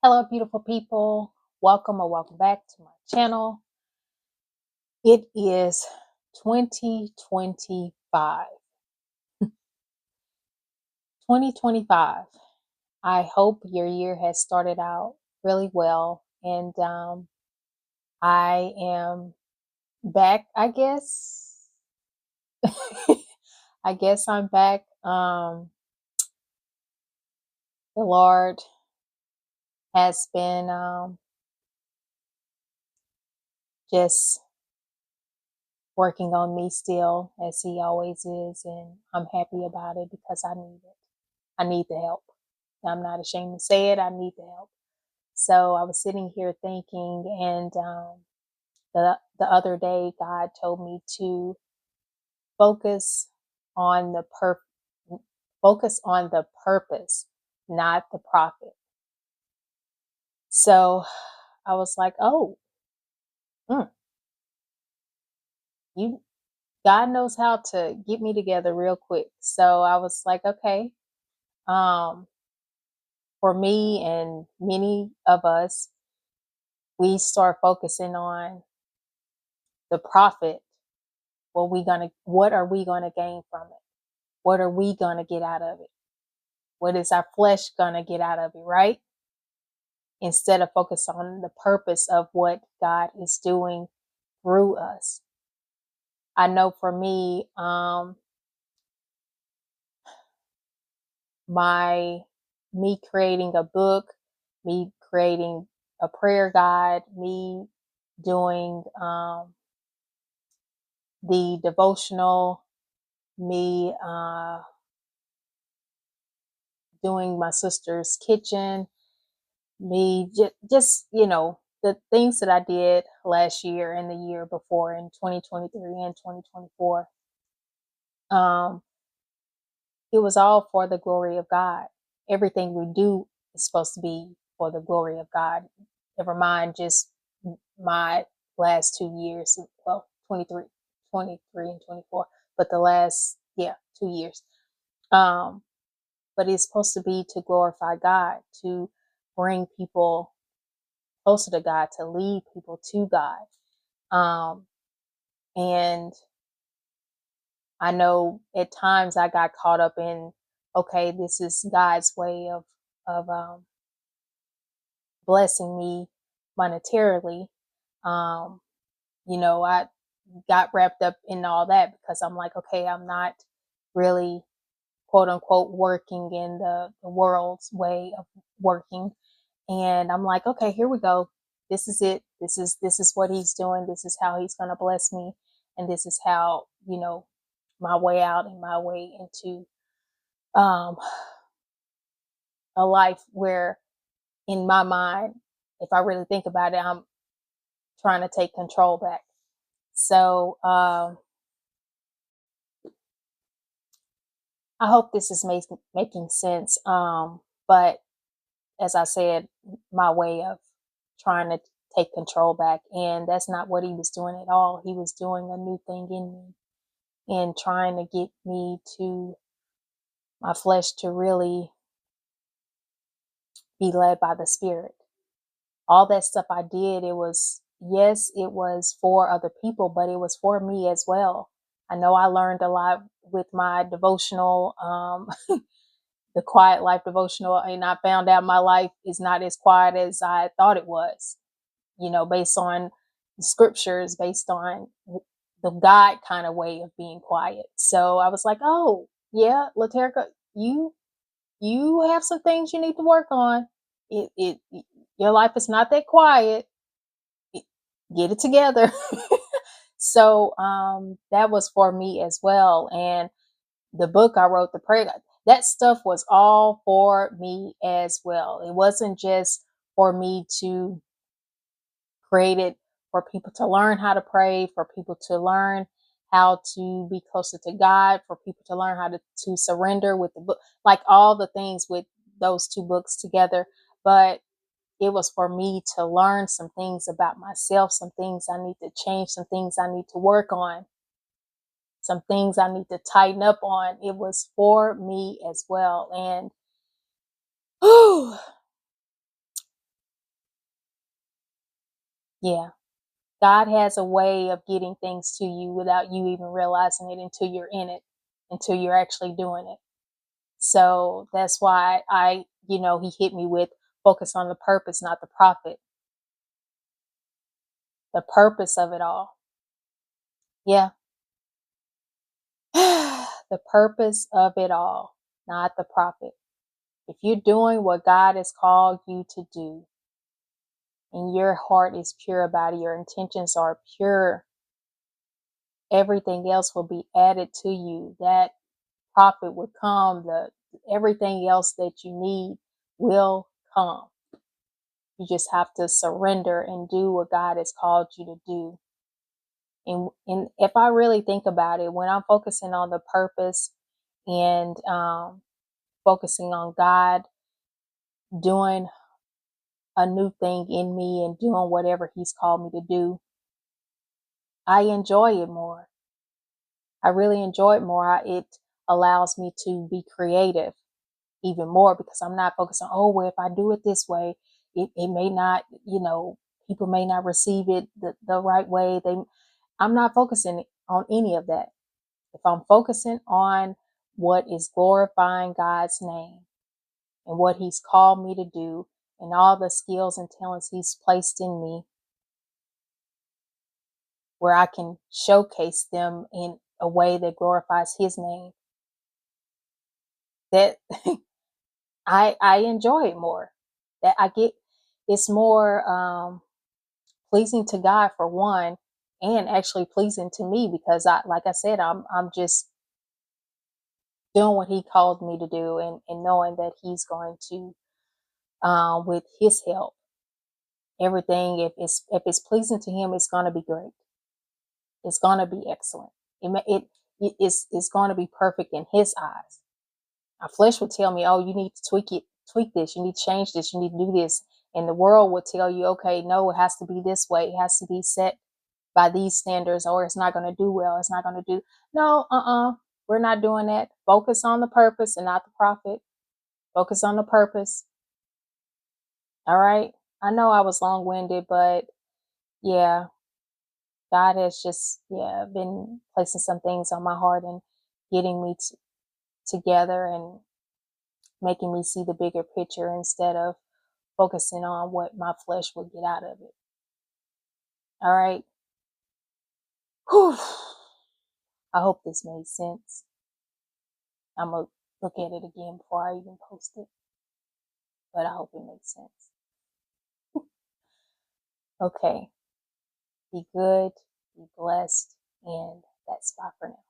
Hello, beautiful people. Welcome or welcome back to my channel. It is 2025. 2025. I hope your year has started out really well. And I am back, I guess. I guess I'm back. The Lord has been just working on me still, as He always is. And I'm happy about it because I need it. I need the help. I'm not ashamed to say it. I need the help. So I was sitting here thinking, and the other day, God told me to focus on the pur- focus on the purpose, not the profit. So I was like, oh, mm, you, God knows how to get me together real quick. So I was like, okay, um, for me and many of us, we start focusing on the profit. What are we gonna gain from it? What are we gonna get out of it? What is our flesh gonna get out of it, right? Instead of focus on the purpose of what God is doing through us. I know for me, my me creating a book, me creating a prayer guide, me doing the devotional, me doing my sister's kitchen, me just the things that I did last year and the year before in 2023 and 2024. um it was all for the glory of God. Everything we do is supposed to be for the glory of God. Never mind just my last 2 years, well, 23 and 24, but the last, yeah, 2 years. um but it's supposed to be to glorify God, to bring people closer to God, to lead people to God. Um, and I know at times I got caught up in, okay, this is God's way of blessing me monetarily. Um, I got wrapped up in all that because I'm like, okay, I'm not really quote unquote working in the world's way of working. And I'm like, okay, here we go. This is it. This is what he's doing. This is how he's going to bless me. And this is how, my way out and my way into um, a life where, in my mind, if I really think about it, I'm trying to take control back. So I hope this is making sense. But as I said, my way of trying to take control back. And that's not what he was doing at all. He was doing a new thing in me and trying to get me to my flesh to really be led by the Spirit. All that stuff I did, it was, yes, it was for other people, but it was for me as well. I know I learned a lot with my devotional, the Quiet Life devotional, and I found out my life is not as quiet as I thought it was, based on the scriptures, based on the God kind of way of being quiet. So I was like, oh, yeah, Laterica, you have some things you need to work on. It your life is not that quiet. Get it together. So that was for me as well. And the book I wrote, the prayer, that stuff was all for me as well. It wasn't just for me to create it for people to learn how to pray, for people to learn how to be closer to God, for people to learn how to surrender with the book, like all the things with those two books together. But it was for me to learn some things about myself, some things I need to change, some things I need to work on, some things I need to tighten up on. It was for me as well. And Yeah. God has a way of getting things to you without you even realizing it until you're in it, until you're actually doing it. So that's why he hit me with focus on the purpose, not the profit, the purpose of it all. Yeah. The purpose of it all, not the profit. If you're doing what God has called you to do and your heart is pure about it, your intentions are pure, everything else will be added to you. That profit will come, the everything else that you need will come. You just have to surrender and do what God has called you to do. And if I really think about it, when I'm focusing on the purpose and focusing on God doing a new thing in me and doing whatever He's called me to do, I enjoy it more. I really enjoy it more. It allows me to be creative even more because I'm not focused on, oh, well, if I do it this way, it may not, people may not receive it the right way. I'm not focusing on any of that. If I'm focusing on what is glorifying God's name and what He's called me to do and all the skills and talents He's placed in me, where I can showcase them in a way that glorifies His name, that I enjoy it more. That I get, it's more pleasing to God for one, and actually pleasing to me because like I said, I'm just doing what He called me to do, and knowing that He's going to, with His help, everything, if it's pleasing to Him, it's going to be great. It's going to be excellent. It's going to be perfect in His eyes. My flesh would tell me, oh, you need to tweak this, you need to change this, you need to do this. And the world would tell you, okay, no, it has to be this way. It has to be set by these standards, or it's not going to do well. It's not going to do. No, we're not doing that. Focus on the purpose and not the profit. Focus on the purpose. All right. I know I was long winded, but yeah, God has just, been placing some things on my heart and getting me together and making me see the bigger picture instead of focusing on what my flesh will get out of it. All right. Whew. I hope this made sense. I'm going to look at it again before I even post it, but I hope it makes sense. Okay. Be good, be blessed, and that's bye for now.